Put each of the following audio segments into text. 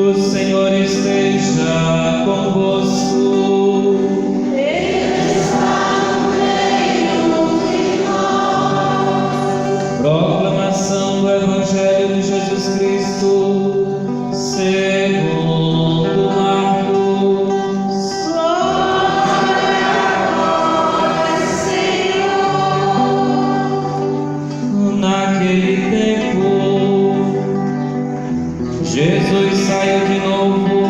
O Senhor esteja convosco. Ele está no meio de nós. Proclamação do Evangelho de Jesus Cristo segundo Marcos. Glória a vós, Senhor. Naquele tempo, Jesus saiu de novo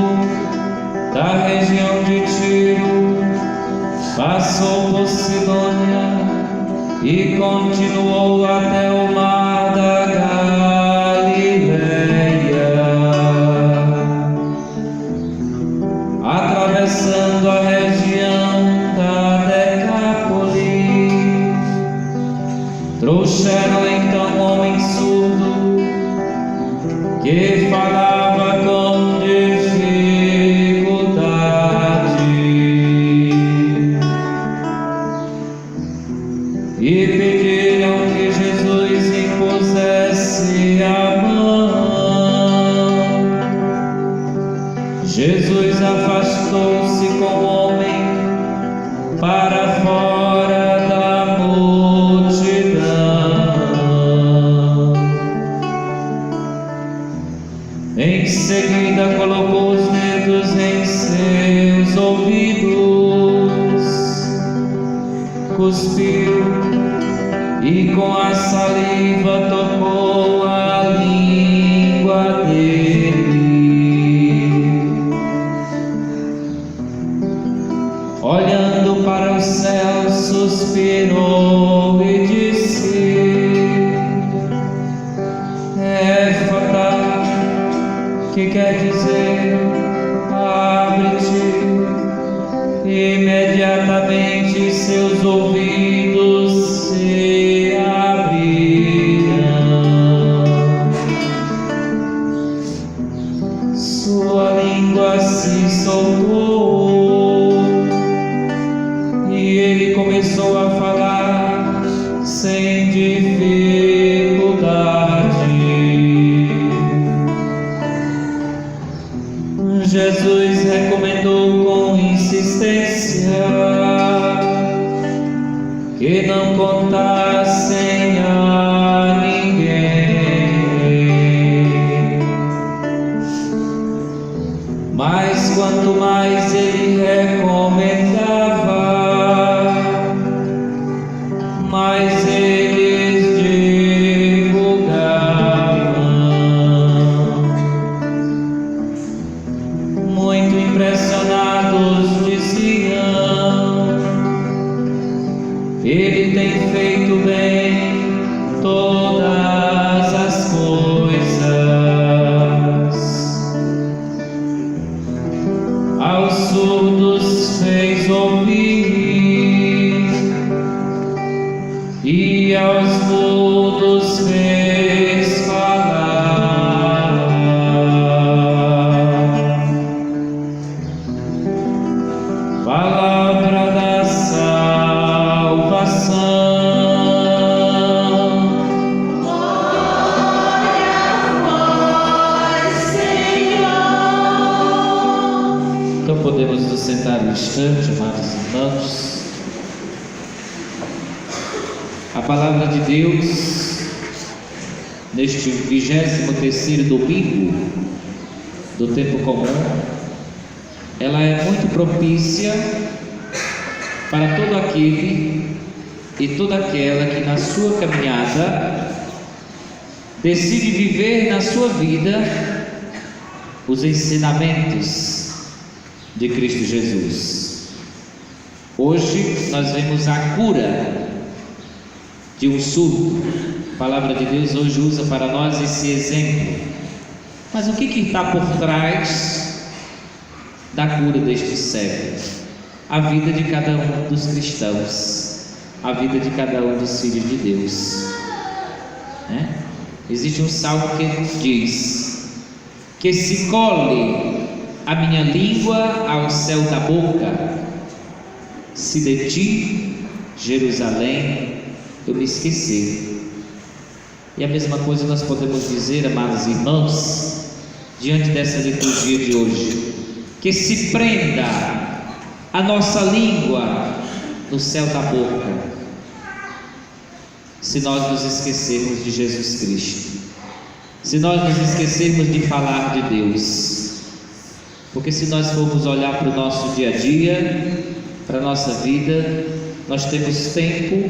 da região de Tiro, passou por Sidônia e continuou até o mar da Galileia. Atravessando a região da Decápole, trouxeram então um homem surdo que falava com dificuldade e pediram que Jesus impusesse a mão. Jesus afastou-se com o homem para fora da multidão. Em seguida colocou os dedos em seus ouvidos, cuspiu e com a saliva tocou a língua dele. Olhando para os céus, suspirou e disse: Éfata, que quer dizer abre-te. Imediatamente seus ouvidos se abriram, sua língua se soltou e ele começou a falar sem dificuldade. Jesus recomendou com insistência que não contassem a ninguém. Mas quanto mais ele recomendava, mais eles divulgavam. Muito impressionados diziam: Ele tem feito bem todas as coisas. Aos surdos fez ouvir e aos mudos fez falar. Palavra da salvação. Glória a vós, Senhor. Então podemos nos sentar um instante, amados irmãos. A palavra de Deus, neste 23º domingo do tempo comum, ela é muito propícia para todo aquele e toda aquela que na sua caminhada decide viver na sua vida os ensinamentos de Cristo Jesus. Hoje nós vemos a cura de um surdo. A palavra de Deus hoje usa para nós esse exemplo. Mas o que está por trás da cura deste cego? A vida de cada um dos cristãos, a vida de cada um dos filhos de Deus, né? Existe um salmo que diz: que se cole a minha língua ao céu da boca, se de ti, Jerusalém, eu me esqueci. E a mesma coisa nós podemos dizer, amados irmãos, diante dessa liturgia de hoje, que se prenda a nossa língua no céu da boca, se nós nos esquecermos de Jesus Cristo, se nós nos esquecermos de falar de Deus, porque se nós formos olhar para o nosso dia a dia, para a nossa vida, nós temos tempo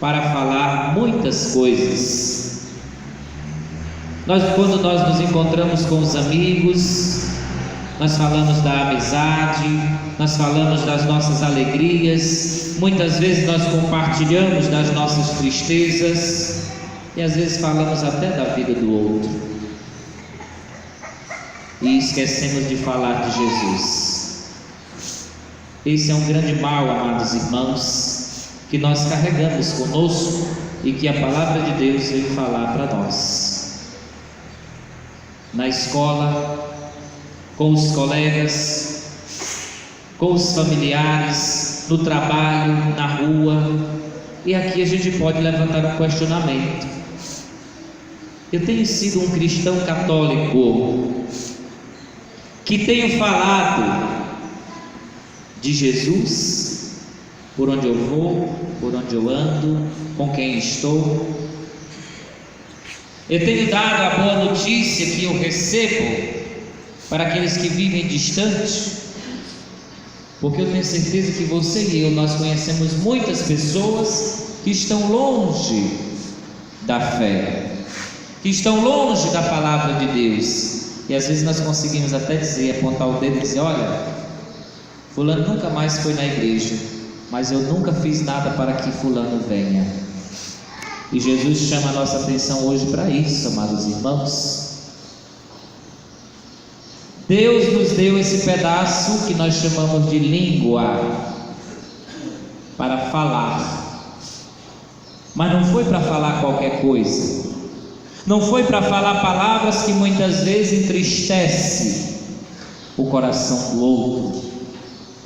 para falar muitas coisas. Quando nós nos encontramos com os amigos, nós falamos da amizade, nós falamos das nossas alegrias, muitas vezes nós compartilhamos das nossas tristezas e às vezes falamos até da vida do outro e esquecemos de falar de Jesus. Esse é um grande mal, amados irmãos, que nós carregamos conosco e que a palavra de Deus veio falar para nós. Na escola, com os colegas, com os familiares, no trabalho, na rua, e aqui a gente pode levantar um questionamento. Eu tenho sido um cristão católico que tenho falado de Jesus por onde eu vou, por onde eu ando, com quem estou? Eu tenho dado a boa notícia que eu recebo para aqueles que vivem distante? Porque eu tenho certeza que você e eu, nós conhecemos muitas pessoas que estão longe da fé, que estão longe da palavra de Deus, e às vezes nós conseguimos até dizer, apontar o dedo e dizer: olha, fulano nunca mais foi na igreja, mas eu nunca fiz nada para que fulano venha. E Jesus chama a nossa atenção hoje para isso, amados irmãos. Deus nos deu esse pedaço que nós chamamos de língua para falar, mas não foi para falar qualquer coisa, não foi para falar palavras que muitas vezes entristecem o coração do outro,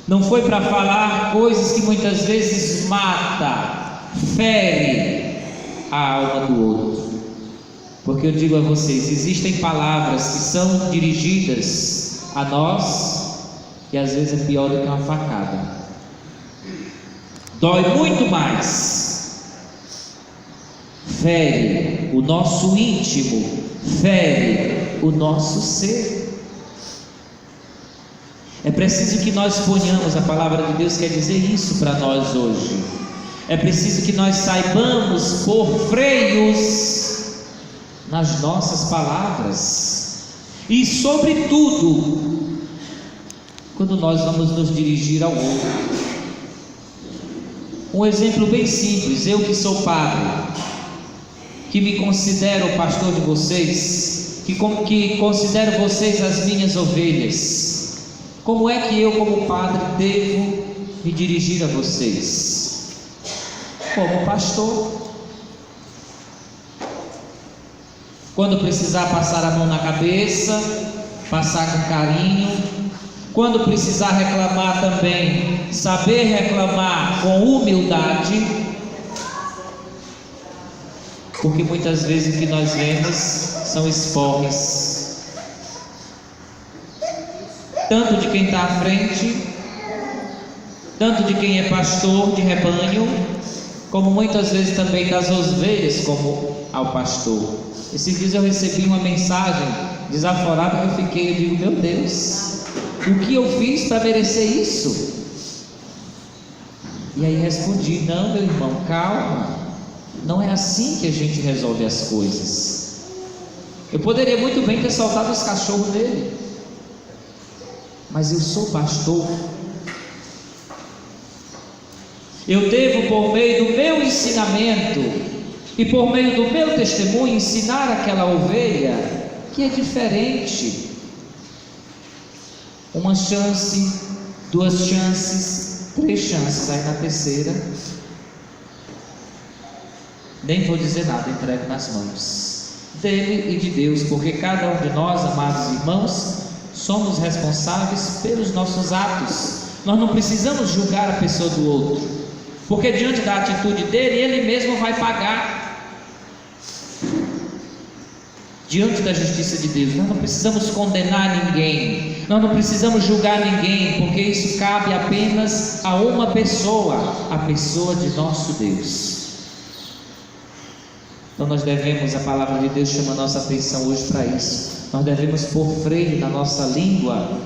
não foi para falar coisas que muitas vezes mata, fere a alma do outro. Porque eu digo a vocês, existem palavras que são dirigidas a nós que às vezes é pior do que uma facada, dói muito mais, fere o nosso íntimo, fere o nosso ser. É preciso que nós ponhamos, a palavra de Deus quer dizer isso para nós hoje. É preciso que nós saibamos pôr freios nas nossas palavras, e sobretudo quando nós vamos nos dirigir ao outro. Um exemplo bem simples: eu que sou padre, que me considero o pastor de vocês, que considero vocês as minhas ovelhas, como é que eu, como padre, devo me dirigir a vocês? Como pastor. Quando precisar passar a mão na cabeça, passar com carinho. Quando precisar reclamar também, saber reclamar com humildade. Porque muitas vezes o que nós vemos são esporros, tanto de quem está à frente, tanto de quem é pastor de rebanho, como muitas vezes também das ovelhas como ao pastor. Esses dias eu recebi uma mensagem desaforada que eu fiquei, eu digo: meu Deus, o que eu fiz para merecer isso? E aí respondi: não, meu irmão, calma, não é assim que a gente resolve as coisas. Eu poderia muito bem ter soltado os cachorros dele, mas eu sou pastor. Eu devo, por meio do meu ensinamento e por meio do meu testemunho, ensinar aquela ovelha que é diferente. Uma chance, duas chances, três chances, aí na terceira nem vou dizer nada, entrego nas mãos dele e de Deus, porque cada um de nós, amados irmãos, somos responsáveis pelos nossos atos. Nós não precisamos julgar a pessoa do outro, porque diante da atitude dele, ele mesmo vai pagar. diante da justiça de Deus. Nós não precisamos condenar ninguém, nós não precisamos julgar ninguém, porque isso cabe apenas a uma pessoa, a pessoa de nosso Deus. Então nós devemos, a palavra de Deus chama a nossa atenção hoje para isso. Nós devemos pôr freio na nossa língua.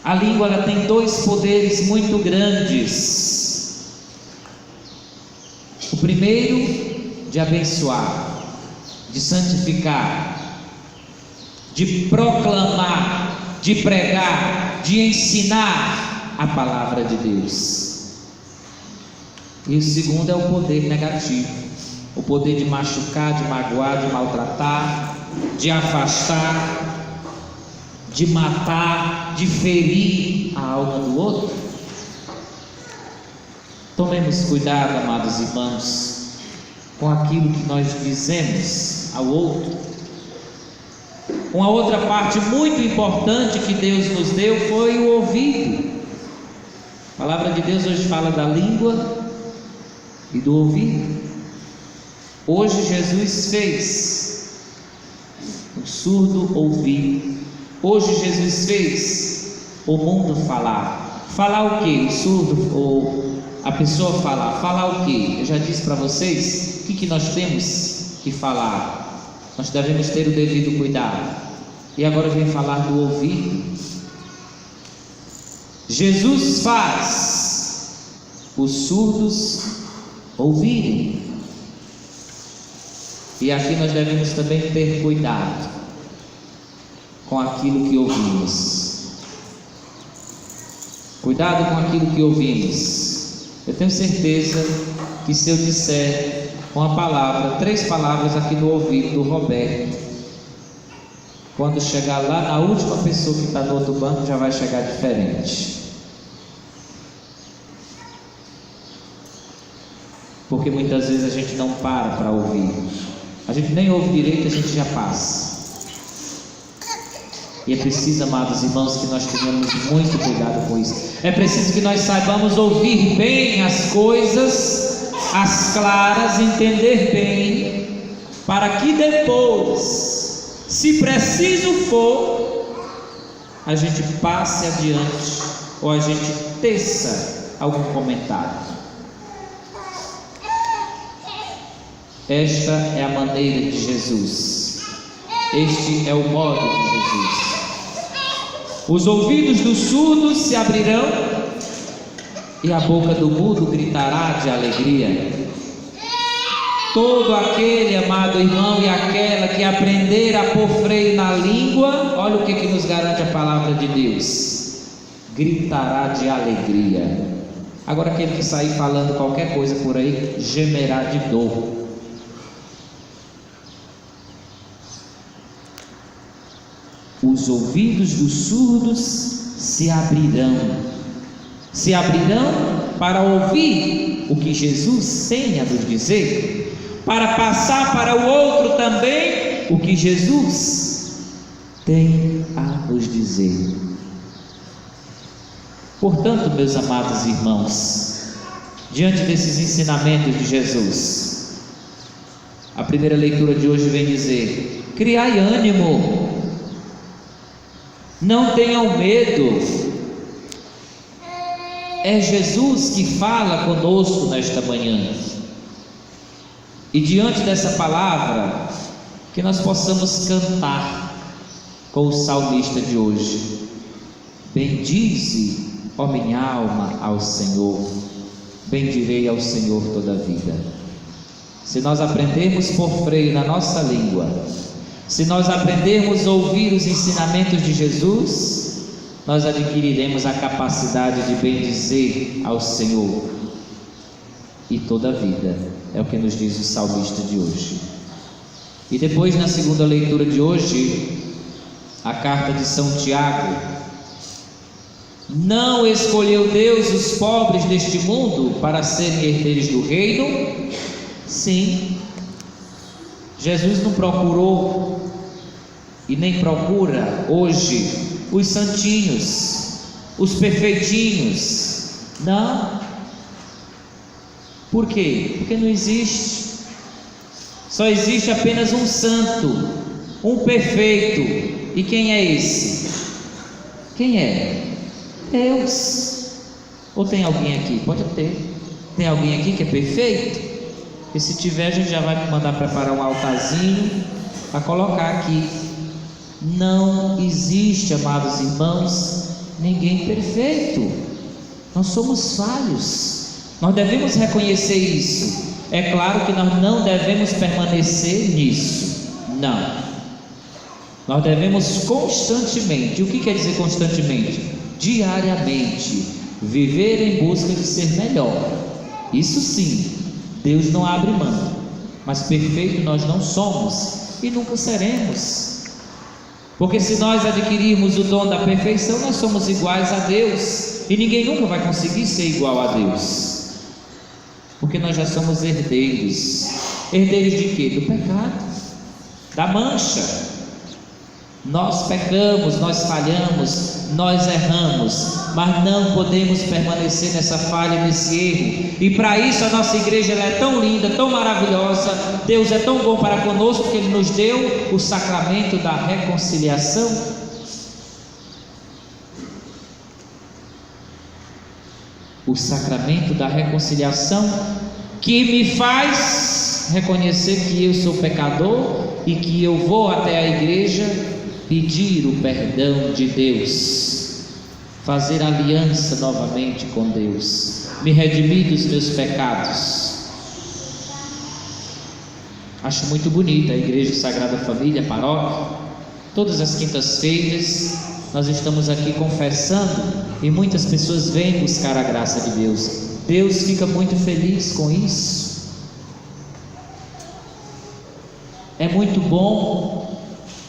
A língua, ela tem dois poderes muito grandes. O primeiro, de abençoar, de santificar, de proclamar, de pregar, de ensinar a palavra de Deus. E o segundo é o poder negativo, o poder de machucar, de magoar, de maltratar, de afastar, de matar, de ferir a alma do outro. Tomemos cuidado, amados irmãos, com aquilo que nós dizemos ao outro. Uma outra parte muito importante que Deus nos deu foi o ouvido. A palavra de Deus hoje fala da língua e do ouvido. Hoje Jesus fez o surdo ouvir. Hoje Jesus fez o mundo falar. Falar o quê? O surdo ou a pessoa falar? Falar o quê? Eu já disse para vocês o que nós temos que falar. Nós devemos ter o devido cuidado. E agora vem falar do ouvido. Jesus faz os surdos ouvirem. E aqui nós devemos também ter cuidado com aquilo que ouvimos. Cuidado com aquilo que ouvimos. Eu tenho certeza que se eu disser uma palavra, 3 palavras aqui no ouvido do Roberto, quando chegar lá na última pessoa que está no outro banco, já vai chegar diferente. Porque muitas vezes a gente não para ouvir. A gente nem ouve direito, a gente já passa. E é preciso, amados irmãos, que nós tenhamos muito cuidado com isso. É preciso que nós saibamos ouvir bem as coisas, as claras, entender bem, para que depois, se preciso for, a gente passe adiante ou a gente teça algum comentário. Esta é a maneira de Jesus. Este é o modo de Jesus. Os ouvidos dos surdos se abrirão e a boca do mudo gritará de alegria. Todo aquele, amado irmão, e aquela que aprender a pôr freio na língua, olha o que nos garante a palavra de Deus: gritará de alegria. Agora aquele que sair falando qualquer coisa por aí, gemerá de dor. Os ouvidos dos surdos se abrirão para ouvir o que Jesus tem a nos dizer, para passar para o outro também o que Jesus tem a nos dizer. Portanto, meus amados irmãos, diante desses ensinamentos de Jesus, a primeira leitura de hoje vem dizer: criai ânimo, não tenham medo. É Jesus que fala conosco nesta manhã. E diante dessa palavra, que nós possamos cantar com o salmista de hoje: bendize, ó minha alma, ao Senhor, bendirei ao Senhor toda a vida. Se nós aprendermos por freio na nossa língua, se nós aprendermos a ouvir os ensinamentos de Jesus, nós adquiriremos a capacidade de bendizer ao Senhor e toda a vida. É o que nos diz o salmista de hoje. E depois, na segunda leitura de hoje, a carta de São Tiago: não escolheu Deus os pobres deste mundo para serem herdeiros do reino? Sim. Jesus não procurou e nem procura hoje os santinhos, os perfeitinhos. Não. Por quê? Porque não existe. Só existe apenas um santo, um perfeito. E quem é esse? Quem é? Deus. Ou tem alguém aqui? Pode ter. Tem alguém aqui que é perfeito? E se tiver, a gente já vai mandar preparar um altarzinho para colocar aqui. Não existe, amados irmãos, ninguém perfeito. Nós somos falhos. Nós devemos reconhecer isso. É claro que nós não devemos permanecer nisso. Não. Nós devemos constantemente. O que quer dizer constantemente? Diariamente viver em busca de ser melhor. Isso sim, Deus não abre mão. Mas perfeito nós não somos e nunca seremos. Porque se nós adquirirmos o dom da perfeição, nós somos iguais a Deus. E ninguém nunca vai conseguir ser igual a Deus. Porque nós já somos herdeiros. Herdeiros de quê? Do pecado, da mancha. Nós pecamos, nós falhamos, nós erramos, mas não podemos permanecer nessa falha, nesse erro. E para isso a nossa igreja ela é tão linda, tão maravilhosa. Deus é tão bom para conosco que Ele nos deu o sacramento da reconciliação. O sacramento da reconciliação que me faz reconhecer que eu sou pecador e que eu vou até a igreja pedir o perdão de Deus, fazer aliança novamente com Deus, me redimir dos meus pecados. Acho muito bonita a Igreja Sagrada Família, paróquia. Todas as quintas-feiras nós estamos aqui confessando e muitas pessoas vêm buscar a graça de Deus. Deus fica muito feliz com isso. É muito bom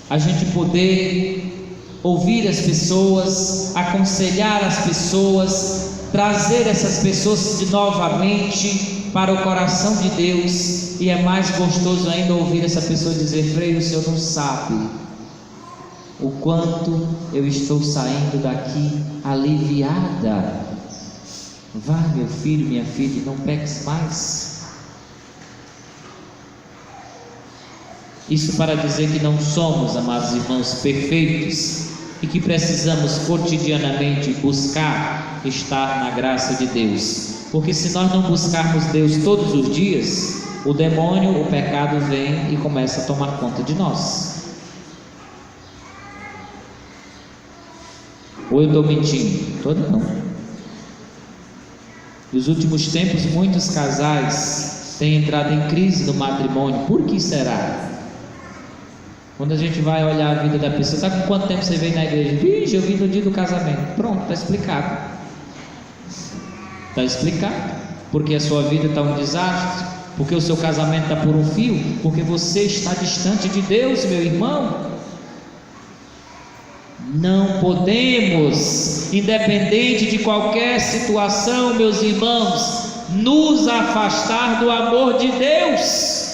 a gente poder ouvir as pessoas, aconselhar as pessoas, trazer essas pessoas de novamente para o coração de Deus. E é mais gostoso ainda ouvir essa pessoa dizer: Frei, o senhor não sabe o quanto eu estou saindo daqui aliviada. Vá, meu filho, minha filha, não peques mais. Isso para dizer que não somos, amados irmãos, perfeitos e que precisamos cotidianamente buscar estar na graça de Deus. Porque se nós não buscarmos Deus todos os dias, o demônio, o pecado vem e começa a tomar conta de nós. Ou eu estou mentindo? Todo não. Nos últimos tempos, muitos casais têm entrado em crise no matrimônio. Por que será? Quando a gente vai olhar a vida da pessoa, sabe com quanto tempo você veio na igreja? Vixe, eu vim no dia do casamento. Pronto, está explicado. Está explicado. Porque a sua vida está um desastre, porque o seu casamento está por um fio, porque você está distante de Deus, meu irmão. Não podemos, independente de qualquer situação, meus irmãos, nos afastar do amor de Deus.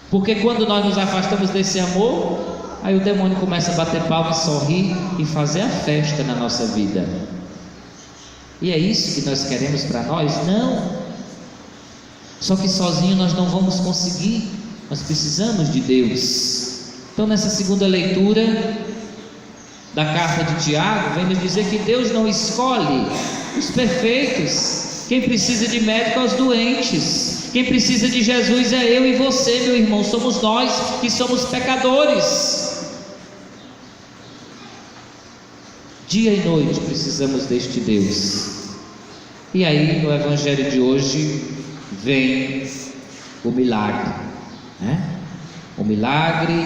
Porque quando nós nos afastamos desse amor, aí o demônio começa a bater palmas, sorrir e fazer a festa na nossa vida. E é isso que nós queremos para nós? Não. Só que sozinho nós não vamos conseguir. Nós precisamos de Deus. Então, nessa segunda leitura da carta de Tiago, vem nos dizer que Deus não escolhe os perfeitos. Quem precisa de médico é os doentes. Quem precisa de Jesus é eu e você, meu irmão. Somos nós que somos pecadores. Dia e noite precisamos deste Deus. E aí, no Evangelho de hoje, vem o milagre, né? O milagre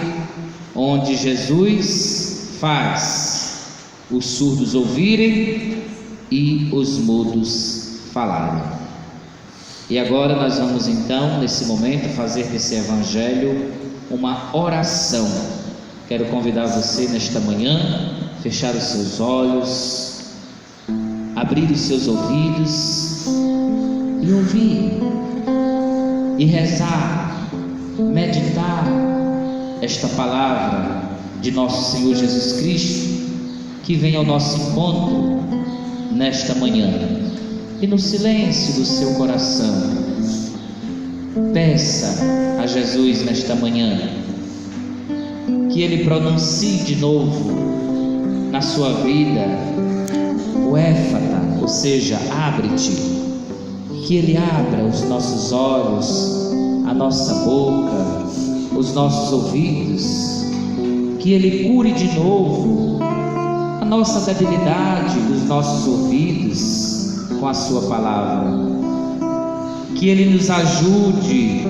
onde Jesus faz os surdos ouvirem e os mudos falarem. E agora nós vamos então, nesse momento, fazer desse Evangelho uma oração. Quero convidar você nesta manhã, fechar os seus olhos, abrir os seus ouvidos e ouvir, e rezar, meditar esta palavra de nosso Senhor Jesus Cristo, que vem ao nosso encontro nesta manhã. E no silêncio do seu coração, Peça a Jesus nesta manhã que Ele pronuncie de novo na sua vida o éfata, ou seja, abre-te. Que Ele abra os nossos olhos, a nossa boca, os nossos ouvidos. Que Ele cure de novo a nossa debilidade dos nossos ouvidos com a sua palavra. Que Ele nos ajude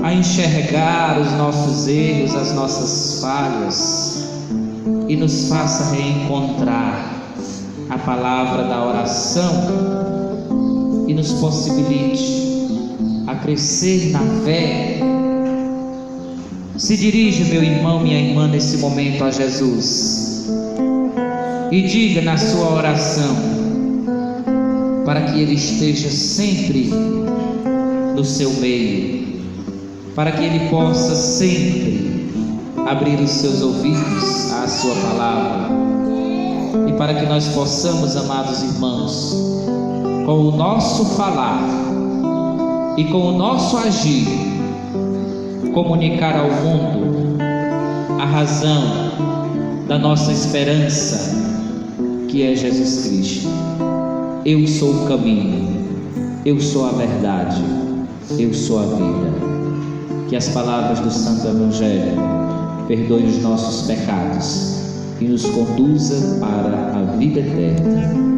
a enxergar os nossos erros, as nossas falhas, e nos faça reencontrar a palavra da oração e nos possibilite a crescer na fé. Se dirige, meu irmão, minha irmã, nesse momento a Jesus e diga na sua oração, para que Ele esteja sempre no seu meio, para que Ele possa sempre abrir os seus ouvidos à sua palavra, e para que nós possamos, amados irmãos, com o nosso falar e com o nosso agir, comunicar ao mundo a razão da nossa esperança, que é Jesus Cristo. Eu sou o caminho, eu sou a verdade, eu sou a vida. Que as palavras do Santo Evangelho perdoem os nossos pecados e nos conduza para a vida eterna.